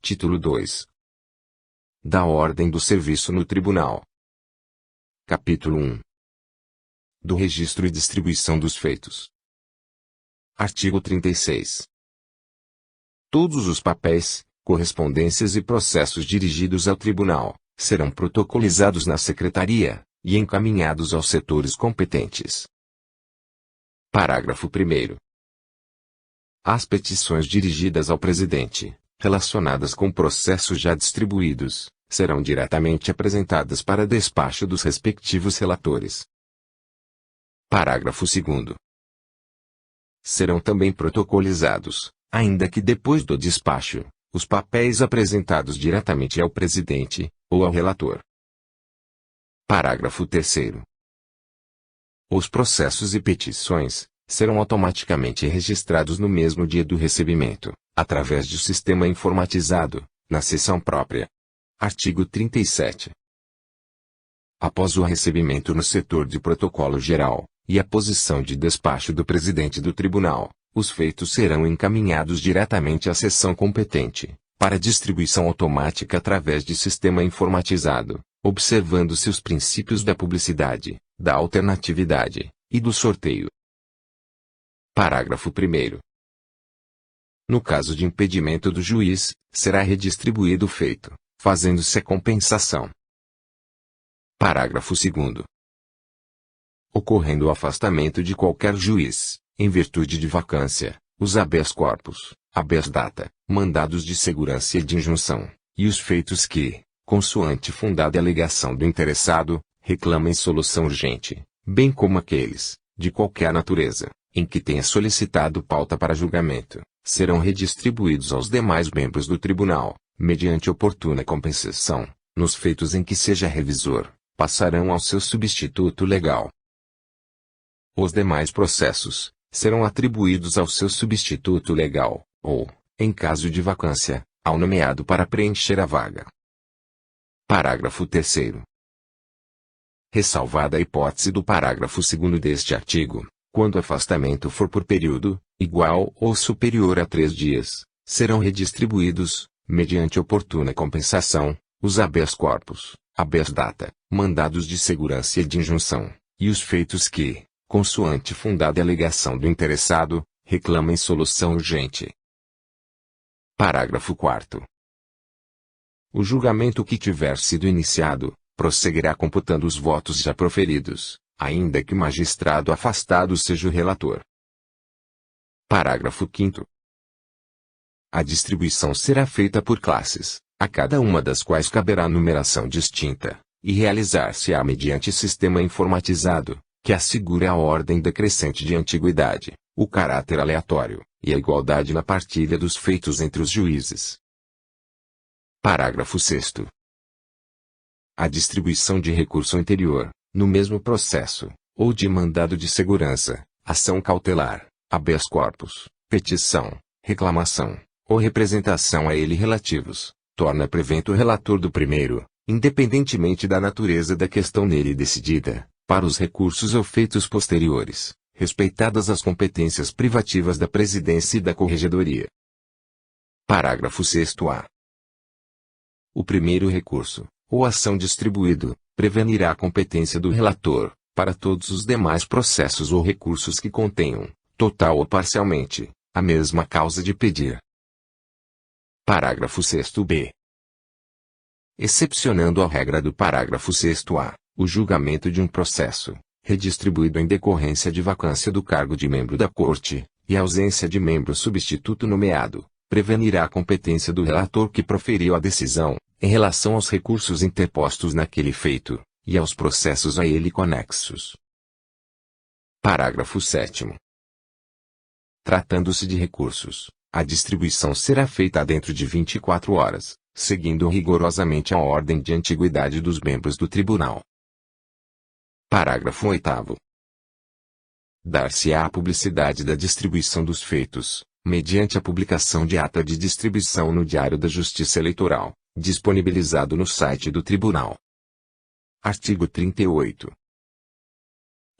Título 2. Da ordem do serviço no tribunal. Capítulo 1. Do registro e distribuição dos feitos. Artigo 36. Todos os papéis, correspondências e processos dirigidos ao tribunal serão protocolizados na secretaria e encaminhados aos setores competentes. Parágrafo 1º. As petições dirigidas ao presidente, relacionadas com processos já distribuídos, serão diretamente apresentadas para despacho dos respectivos relatores. Parágrafo 2º. Serão também protocolizados, ainda que depois do despacho, os papéis apresentados diretamente ao presidente, ou ao relator. Parágrafo 3º. Os processos e petições serão automaticamente registrados no mesmo dia do recebimento, através de sistema informatizado, na seção própria. Artigo 37. Após o recebimento no setor de protocolo geral, e a posição de despacho do presidente do tribunal, os feitos serão encaminhados diretamente à seção competente, para distribuição automática através de sistema informatizado, observando-se os princípios da publicidade, da alternatividade, e do sorteio. Parágrafo 1º. No caso de impedimento do juiz, será redistribuído o feito, fazendo-se a compensação. Parágrafo 2º. Ocorrendo o afastamento de qualquer juiz, em virtude de vacância, os habeas corpus, habeas data, mandados de segurança e de injunção, e os feitos que, consoante fundada alegação do interessado, reclamem solução urgente, bem como aqueles, de qualquer natureza, em que tenha solicitado pauta para julgamento, serão redistribuídos aos demais membros do tribunal, mediante oportuna compensação. Nos feitos em que seja revisor, passarão ao seu substituto legal. Os demais processos serão atribuídos ao seu substituto legal, ou, em caso de vacância, ao nomeado para preencher a vaga. Parágrafo 3º. Ressalvada a hipótese do parágrafo 2º deste artigo, quando o afastamento for por período, igual ou superior a 3 dias, serão redistribuídos, mediante oportuna compensação, os habeas corpus, habeas data, mandados de segurança e de injunção, e os feitos que, consoante fundada alegação do interessado, reclamem solução urgente. Parágrafo 4º. O julgamento que tiver sido iniciado, prosseguirá computando os votos já proferidos, ainda que o magistrado afastado seja o relator. Parágrafo 5º. A distribuição será feita por classes, a cada uma das quais caberá numeração distinta, e realizar-se-á mediante sistema informatizado, que assegure a ordem decrescente de antiguidade, o caráter aleatório, e a igualdade na partilha dos feitos entre os juízes. Parágrafo 6º. A distribuição de recurso anterior, no mesmo processo, ou de mandado de segurança, ação cautelar, habeas corpus, petição, reclamação, ou representação a ele relativos, torna prevento o relator do primeiro, independentemente da natureza da questão nele decidida, para os recursos ou feitos posteriores, respeitadas as competências privativas da Presidência e da Corregedoria. Parágrafo 6º-A. O primeiro recurso, ou ação distribuído, prevenirá a competência do relator, para todos os demais processos ou recursos que contenham, total ou parcialmente, a mesma causa de pedir. Parágrafo 6º-B. Excepcionando a regra do parágrafo 6º-A, o julgamento de um processo, redistribuído em decorrência de vacância do cargo de membro da Corte, e ausência de membro substituto nomeado, prevenirá a competência do relator que proferiu a decisão, em relação aos recursos interpostos naquele feito, e aos processos a ele conexos. Parágrafo 7º. Tratando-se de recursos, a distribuição será feita dentro de 24 horas, seguindo rigorosamente a ordem de antiguidade dos membros do tribunal. Parágrafo 8º. Dar-se-á a publicidade da distribuição dos feitos, mediante a publicação de ata de distribuição no Diário da Justiça Eleitoral, disponibilizado no site do Tribunal. Artigo 38.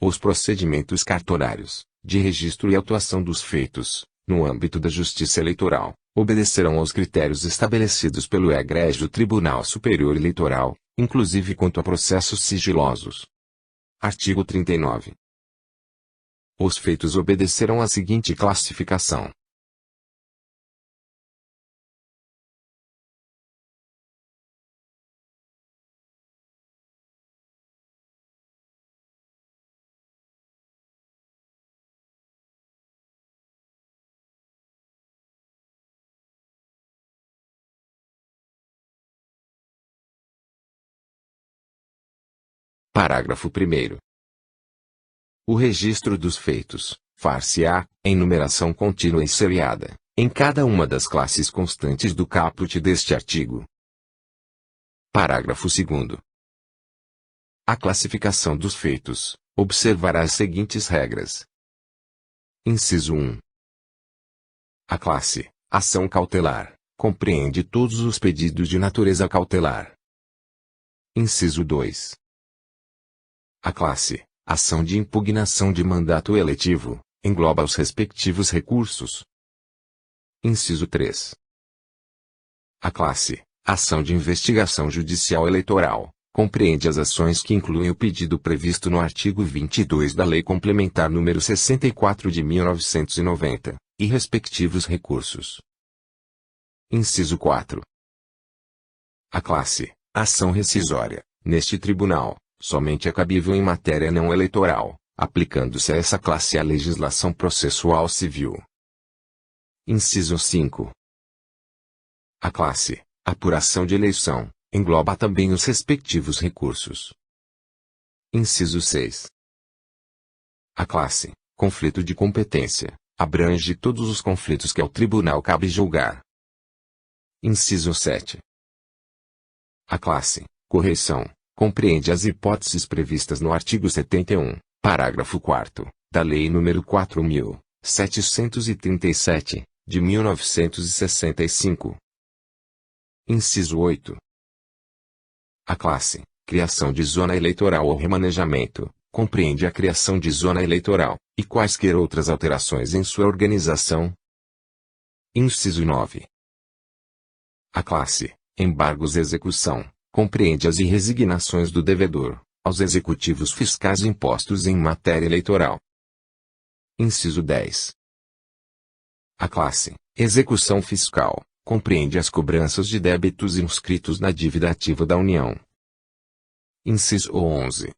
Os procedimentos cartorários, de registro e autuação dos feitos, no âmbito da Justiça Eleitoral, obedecerão aos critérios estabelecidos pelo egrégio Tribunal Superior Eleitoral, inclusive quanto a processos sigilosos. Artigo 39. Os feitos obedecerão à seguinte classificação. Parágrafo 1º. O registro dos feitos far-se-á, em numeração contínua e seriada, em cada uma das classes constantes do caput deste artigo. Parágrafo 2º. A classificação dos feitos observará as seguintes regras. Inciso 1. A classe ação cautelar compreende todos os pedidos de natureza cautelar. Inciso 2. A classe ação de impugnação de mandato eletivo engloba os respectivos recursos. Inciso 3. A classe ação de investigação judicial eleitoral compreende as ações que incluem o pedido previsto no artigo 22 da Lei Complementar nº 64 de 1990, e respectivos recursos. Inciso 4. A classe ação rescisória, neste tribunal, somente é cabível em matéria não eleitoral, aplicando-se a essa classe a legislação processual civil. Inciso 5. A classe apuração de eleição engloba também os respectivos recursos. Inciso 6. A classe conflito de competência abrange todos os conflitos que ao tribunal cabe julgar. Inciso 7. A classe correição compreende as hipóteses previstas no artigo 71, parágrafo 4º, da Lei nº 4.737, de 1965. Inciso 8. A classe criação de zona eleitoral ou remanejamento compreende a criação de zona eleitoral, e quaisquer outras alterações em sua organização. Inciso 9. A classe embargos e execução compreende as irresignações do devedor aos executivos fiscais impostos em matéria eleitoral. Inciso 10. A classe execução fiscal compreende as cobranças de débitos inscritos na dívida ativa da União. Inciso 11.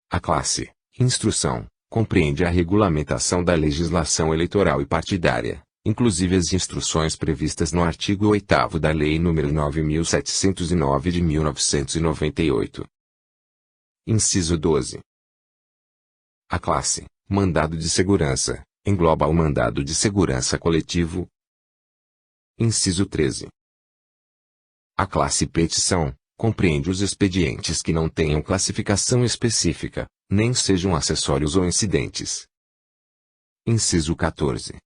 A classe instrução compreende a regulamentação da legislação eleitoral e partidária, inclusive as instruções previstas no artigo 8º da Lei nº 9.709 de 1998. Inciso 12. A classe mandado de segurança engloba o mandado de segurança coletivo. Inciso 13. A classe petição compreende os expedientes que não tenham classificação específica, nem sejam acessórios ou incidentes. Inciso 14.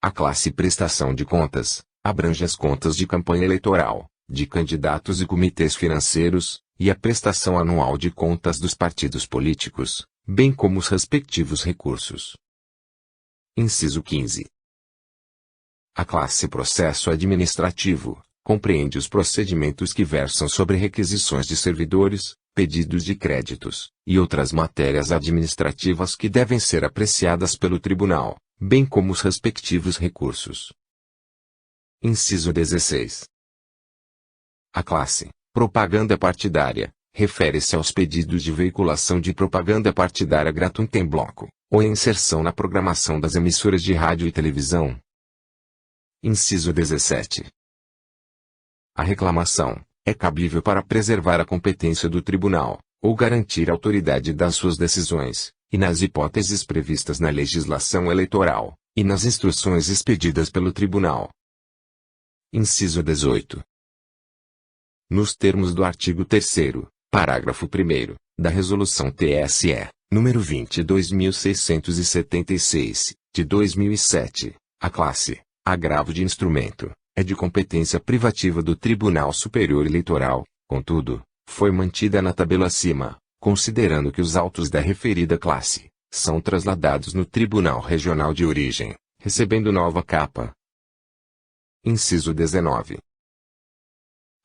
A classe prestação de contas abrange as contas de campanha eleitoral, de candidatos e comitês financeiros, e a prestação anual de contas dos partidos políticos, bem como os respectivos recursos. Inciso 15. A classe processo administrativo compreende os procedimentos que versam sobre requisições de servidores, pedidos de créditos, e outras matérias administrativas que devem ser apreciadas pelo tribunal, bem como os respectivos recursos. Inciso 16. A classe propaganda partidária refere-se aos pedidos de veiculação de propaganda partidária gratuita em bloco, ou inserção na programação das emissoras de rádio e televisão. Inciso 17. A reclamação é cabível para preservar a competência do tribunal, ou garantir a autoridade das suas decisões, e nas hipóteses previstas na legislação eleitoral, e nas instruções expedidas pelo tribunal. Inciso 18. Nos termos do artigo 3º, parágrafo 1º, da Resolução TSE, número 22.676, de 2007, a classe agravo de instrumento é de competência privativa do Tribunal Superior Eleitoral, contudo, foi mantida na tabela acima, considerando que os autos da referida classe são trasladados no Tribunal Regional de origem, recebendo nova capa. Inciso 19.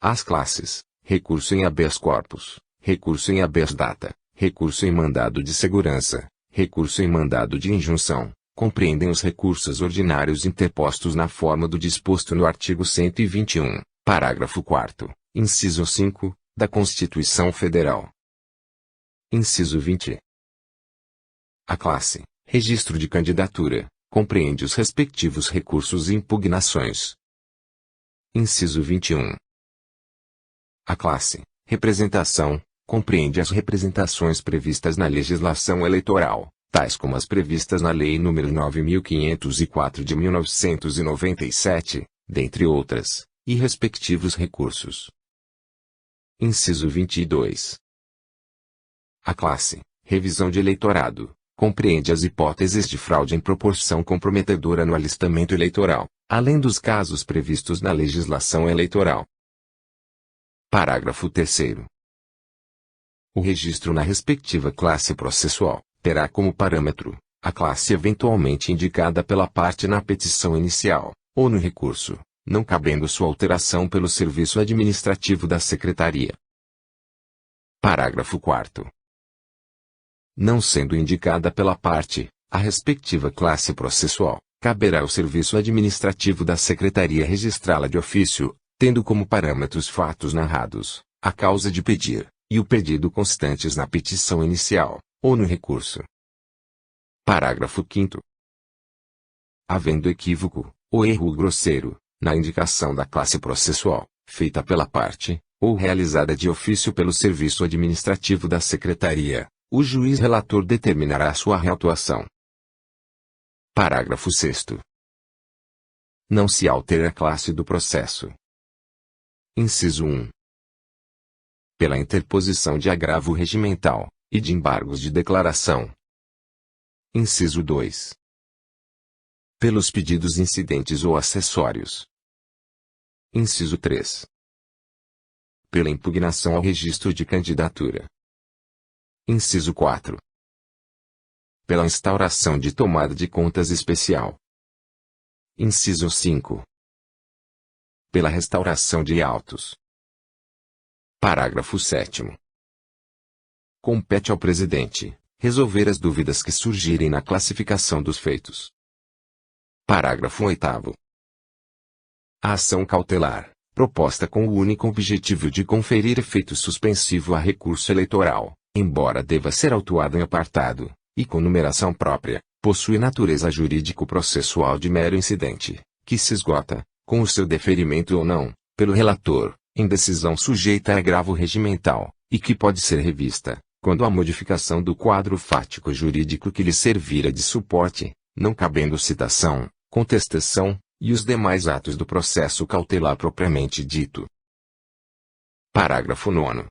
As classes: recurso em habeas corpus, recurso em habeas data, recurso em mandado de segurança, recurso em mandado de injunção, compreendem os recursos ordinários interpostos na forma do disposto no artigo 121, parágrafo 4º, inciso 5, da Constituição Federal. Inciso 20. A classe registro de candidatura compreende os respectivos recursos e impugnações. Inciso 21. A classe representação compreende as representações previstas na legislação eleitoral, tais como as previstas na Lei nº 9.504 de 1997, dentre outras, e respectivos recursos. Inciso 22. A classe revisão de eleitorado compreende as hipóteses de fraude em proporção comprometedora no alistamento eleitoral, além dos casos previstos na legislação eleitoral. Parágrafo 3º. O registro na respectiva classe processual terá como parâmetro a classe eventualmente indicada pela parte na petição inicial, ou no recurso, não cabendo sua alteração pelo serviço administrativo da Secretaria. Parágrafo 4º. Não sendo indicada pela parte, a respectiva classe processual, caberá ao serviço administrativo da Secretaria registrá-la de ofício, tendo como parâmetros fatos narrados, a causa de pedir, e o pedido constantes na petição inicial, ou no recurso. Parágrafo 5º. Havendo equívoco, ou erro grosseiro, na indicação da classe processual, feita pela parte, ou realizada de ofício pelo serviço administrativo da Secretaria, o juiz relator determinará sua reautuação. Parágrafo 6º. Não se altera a classe do processo. Inciso 1. Pela interposição de agravo regimental, e de embargos de declaração. Inciso 2. Pelos pedidos incidentes ou acessórios. Inciso 3. Pela impugnação ao registro de candidatura. Inciso 4. Pela instauração de tomada de contas especial. Inciso 5. Pela restauração de autos. Parágrafo 7º. Compete ao presidente resolver as dúvidas que surgirem na classificação dos feitos. Parágrafo 8º. A ação cautelar, proposta com o único objetivo de conferir efeito suspensivo a recurso eleitoral, embora deva ser autuado em apartado, e com numeração própria, possui natureza jurídico-processual de mero incidente, que se esgota, com o seu deferimento ou não, pelo relator, em decisão sujeita a agravo regimental, e que pode ser revista, quando a modificação do quadro fático jurídico que lhe servira de suporte, não cabendo citação, contestação, e os demais atos do processo cautelar propriamente dito. Parágrafo 9º.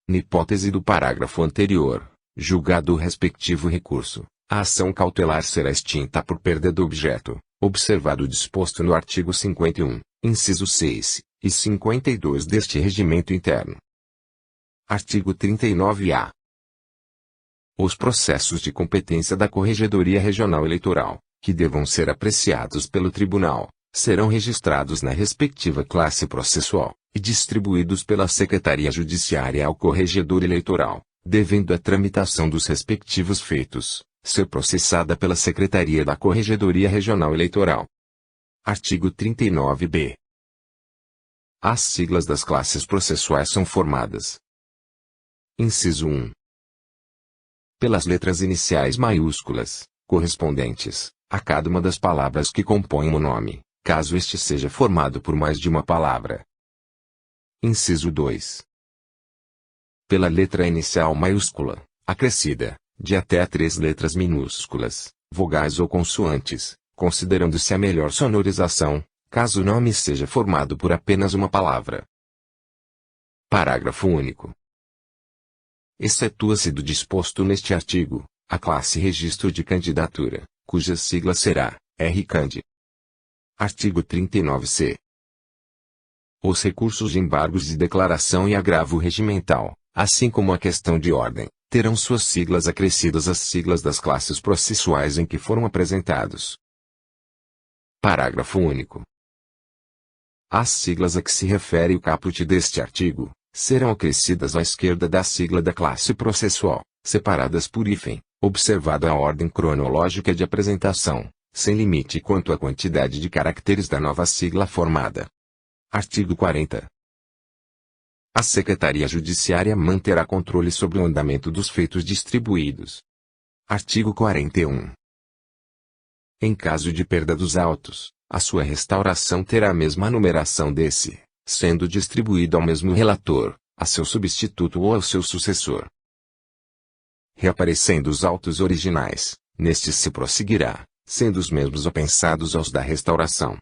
Na hipótese do parágrafo anterior, julgado o respectivo recurso, a ação cautelar será extinta por perda do objeto, observado o disposto no artigo 51, inciso 6, e 52 deste regimento interno. Artigo 39-A. Os processos de competência da Corregedoria Regional Eleitoral, que devam ser apreciados pelo Tribunal, serão registrados na respectiva classe processual, e distribuídos pela Secretaria Judiciária ao Corregedor Eleitoral, devendo a tramitação dos respectivos feitos ser processada pela Secretaria da Corregedoria Regional Eleitoral. Artigo 39-B. As siglas das classes processuais são formadas. Inciso 1. Pelas letras iniciais maiúsculas, correspondentes a cada uma das palavras que compõem o nome, caso este seja formado por mais de uma palavra. Inciso 2. Pela letra inicial maiúscula, acrescida, de até a 3 letras minúsculas, vogais ou consoantes, considerando-se a melhor sonorização, caso o nome seja formado por apenas uma palavra. Parágrafo único. Excetua-se do disposto neste artigo, a classe registro de candidatura, cuja sigla será RCAND. Artigo 39-C. Os recursos de embargos de declaração e agravo regimental, assim como a questão de ordem, terão suas siglas acrescidas às siglas das classes processuais em que foram apresentados. Parágrafo único. As siglas a que se refere o caput deste artigo serão acrescidas à esquerda da sigla da classe processual, separadas por hífen, observada a ordem cronológica de apresentação, sem limite quanto à quantidade de caracteres da nova sigla formada. Artigo 40. A Secretaria Judiciária manterá controle sobre o andamento dos feitos distribuídos. Artigo 41. Em caso de perda dos autos, a sua restauração terá a mesma numeração desse, sendo distribuído ao mesmo relator, a seu substituto ou ao seu sucessor. Reaparecendo os autos originais, nestes se prosseguirá, sendo os mesmos apensados aos da restauração,